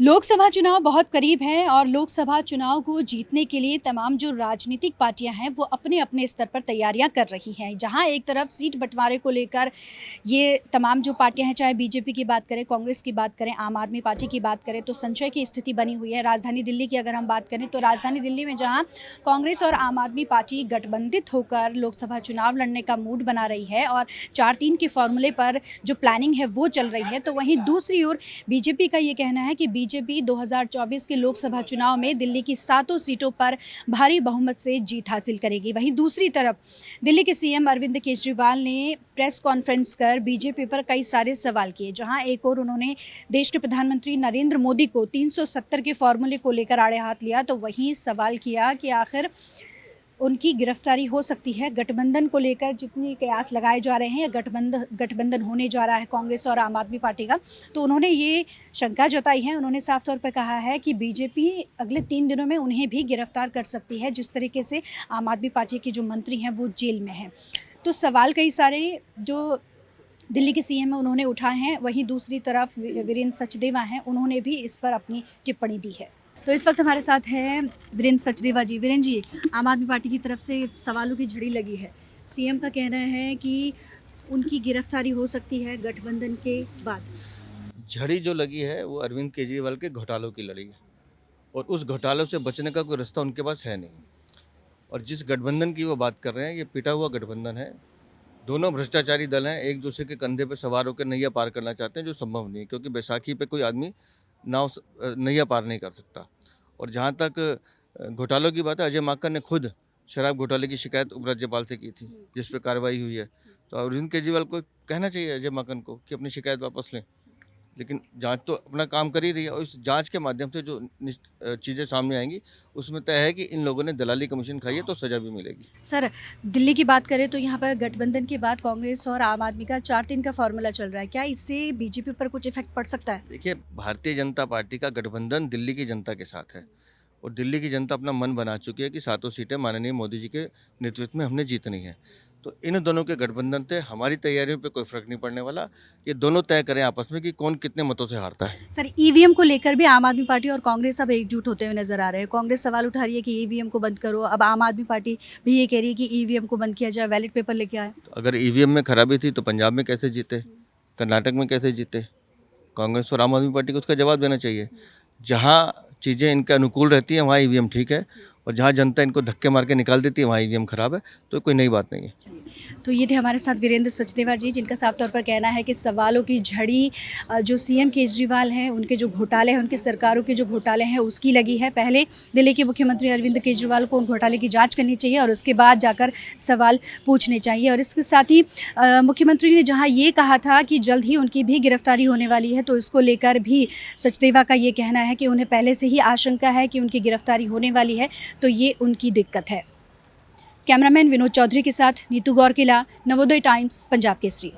लोकसभा चुनाव बहुत करीब है और लोकसभा चुनाव को जीतने के लिए तमाम जो राजनीतिक पार्टियां हैं वो अपने अपने स्तर पर तैयारियां कर रही हैं। जहां एक तरफ सीट बंटवारे को लेकर ये तमाम जो पार्टियां हैं, चाहे बीजेपी की बात करें, कांग्रेस की बात करें, आम आदमी पार्टी की बात करें, तो संशय की स्थिति बनी हुई है। राजधानी दिल्ली की अगर हम बात करें तो राजधानी दिल्ली में जहाँ कांग्रेस और आम आदमी पार्टी गठबंधित होकर लोकसभा चुनाव लड़ने का मूड बना रही है और 4-3 के फॉर्मूले पर जो प्लानिंग है वो चल रही है, तो वहीं दूसरी ओर बीजेपी का ये कहना है कि बीजेपी 2024 के लोकसभा चुनाव में दिल्ली की 7 सीटों पर भारी बहुमत से जीत हासिल करेगी। वहीं दूसरी तरफ दिल्ली के सीएम अरविंद केजरीवाल ने प्रेस कॉन्फ्रेंस कर बीजेपी पर कई सारे सवाल किए। जहां एक और उन्होंने देश के प्रधानमंत्री नरेंद्र मोदी को 370 के फॉर्मूले को लेकर आड़े हाथ लिया, तो वहीं सवाल किया कि आखिर उनकी गिरफ्तारी हो सकती है। गठबंधन को लेकर जितने कयास लगाए जा रहे हैं या गठबंधन होने जा रहा है कांग्रेस और आम आदमी पार्टी का, तो उन्होंने ये शंका जताई है। उन्होंने साफ तौर पर कहा है कि बीजेपी अगले 3 दिनों में उन्हें भी गिरफ्तार कर सकती है, जिस तरीके से आम आदमी पार्टी के जो मंत्री हैं वो जेल में हैं। तो सवाल कई सारे जो दिल्ली के सीएम है उन्होंने उठाए हैं। वहीं दूसरी तरफ वीरेंद्र सचदेवा हैं, उन्होंने भी इस पर अपनी टिप्पणी दी है। तो इस वक्त हमारे साथ हैं वीरेंद्र सचदेवा जी। वीरेंद्र जी, आम आदमी पार्टी की तरफ से सवालों की झड़ी लगी है। सीएम का कहना है कि उनकी गिरफ्तारी हो सकती है गठबंधन के बाद। झड़ी जो लगी है वो अरविंद केजरीवाल के घोटालों की लड़ी है और उस घोटालों से बचने का कोई रास्ता उनके पास है नहीं। और जिस गठबंधन की वो बात कर रहे हैं ये पिटा हुआ गठबंधन है। दोनों भ्रष्टाचारी दल हैं, एक दूसरे के कंधे पर सवार होकर नैया पार करना चाहते हैं, जो संभव नहीं है क्योंकि बैसाखी पे कोई आदमी नैया पार नहीं कर सकता। और जहाँ तक घोटालों की बात है, अजय माकन ने खुद शराब घोटाले की शिकायत उपराज्यपाल से की थी, जिस पे कार्रवाई हुई है। तो अरविंद केजरीवाल को कहना चाहिए अजय माकन को कि अपनी शिकायत वापस लें, लेकिन जांच तो अपना काम कर ही रही है और इस जांच के माध्यम से जो चीज़ें सामने आएंगी उसमें तय है कि इन लोगों ने दलाली कमीशन खाई है तो सज़ा भी मिलेगी। सर, दिल्ली की बात करें तो यहाँ पर गठबंधन के बाद कांग्रेस और आम आदमी का 4-3 का फॉर्मूला चल रहा है। क्या इससे बीजेपी पर कुछ इफेक्ट पड़ सकता है? देखिए, भारतीय जनता पार्टी का गठबंधन दिल्ली की जनता के साथ है और दिल्ली की जनता अपना मन बना चुकी है कि 7 सीटें माननीय मोदी जी के नेतृत्व में हमने जीतनी है। तो इन दोनों के गठबंधन से हमारी तैयारियों पे कोई फर्क नहीं पड़ने वाला। ये दोनों तय करें आपस में कि कौन कितने मतों से हारता है। सर, ईवीएम को लेकर भी आम आदमी पार्टी और कांग्रेस अब एकजुट होते हुए नजर आ रहे हैं। कांग्रेस सवाल उठा रही है कि ईवीएम को बंद करो। अब आम आदमी पार्टी भी ये कह रही है कि ईवीएम को बंद किया जाए, बैलेट पेपर लेके आए। तो अगर ईवीएम में खराबी थी तो पंजाब में कैसे जीते, कर्नाटक में कैसे जीते? कांग्रेस और आम आदमी पार्टी को उसका जवाब देना चाहिए। जहाँ चीज़ें इनके अनुकूल रहती हैं वहाँ ईवीएम ठीक है और जहाँ जनता इनको धक्के मार के निकाल देती है वहाँ ईवीएम खराब है, तो कोई नई बात नहीं है। तो ये थे हमारे साथ वीरेंद्र सचदेवा जी, जिनका साफ तौर पर कहना है कि सवालों की झड़ी जो सीएम केजरीवाल हैं उनके जो घोटाले हैं, उनकी सरकारों के जो घोटाले हैं उसकी लगी है। पहले दिल्ली के मुख्यमंत्री अरविंद केजरीवाल को उन घोटाले की जांच करनी चाहिए और उसके बाद जाकर सवाल पूछने चाहिए। और इसके साथ ही मुख्यमंत्री ने जहां ये कहा था कि जल्द ही उनकी भी गिरफ्तारी होने वाली है, तो इसको लेकर भी सचदेवा का ये कहना है कि उन्हें पहले से ही आशंका है कि उनकी गिरफ्तारी होने वाली है, तो ये उनकी दिक्कत है। कैमरामैन विनोद चौधरी के साथ नीतू गौरकिला, नवोदय टाइम्स, पंजाब केसरी।